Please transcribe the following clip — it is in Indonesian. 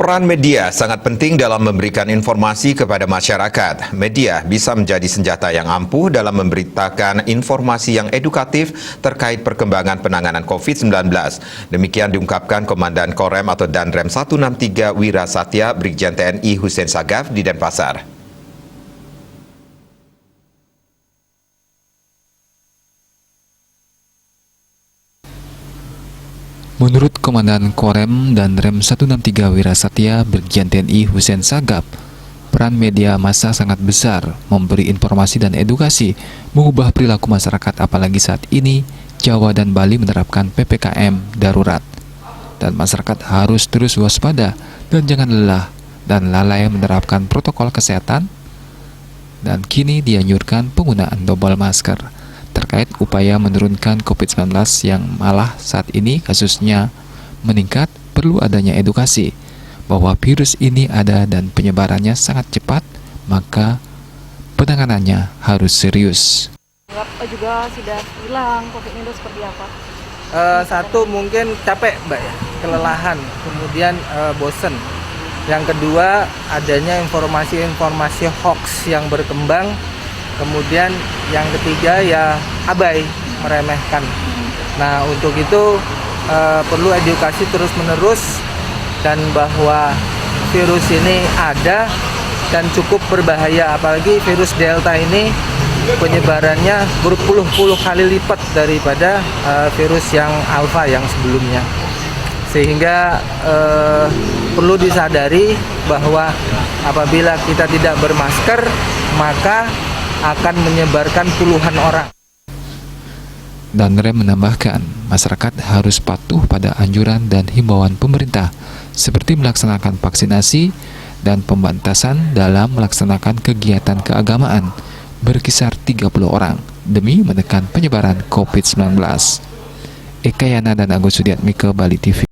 Peran media sangat penting dalam memberikan informasi kepada masyarakat. Media bisa menjadi senjata yang ampuh dalam memberitakan informasi yang edukatif terkait perkembangan penanganan COVID-19. Demikian diungkapkan Komandan Korem atau Danrem 163 Wira Satya Brigjen TNI Hussein Sagaf di Denpasar. Menurut Komandan Korem Danrem 163 Wira Satya Brigjen TNI Hussein Sagaf, peran media massa sangat besar memberi informasi dan edukasi, mengubah perilaku masyarakat apalagi saat ini Jawa dan Bali menerapkan PPKM darurat. Dan masyarakat harus terus waspada dan jangan lelah dan lalai menerapkan protokol kesehatan. Dan kini dianjurkan penggunaan double masker terkait upaya menurunkan COVID-19 yang malah saat ini kasusnya meningkat. Perlu adanya edukasi bahwa virus ini ada dan penyebarannya sangat cepat, maka penanganannya harus serius. Anggap juga sudah hilang COVID itu seperti apa? Satu mungkin capek Mbak ya, kelelahan, kemudian bosen. Yang kedua adanya informasi-informasi hoax yang berkembang. Kemudian yang ketiga ya abai, meremehkan. Nah untuk itu perlu edukasi terus-menerus dan bahwa virus ini ada dan cukup berbahaya. Apalagi virus Delta ini penyebarannya berpuluh-puluh kali lipat daripada virus yang Alpha yang sebelumnya. Sehingga perlu disadari bahwa apabila kita tidak bermasker maka akan menyebarkan puluhan orang. Danrem menambahkan, masyarakat harus patuh pada anjuran dan himbauan pemerintah seperti melaksanakan vaksinasi dan pembatasan dalam melaksanakan kegiatan keagamaan berkisar 30 orang demi menekan penyebaran COVID-19. Eka Yana dan Agus Sudiatmike, Bali TV.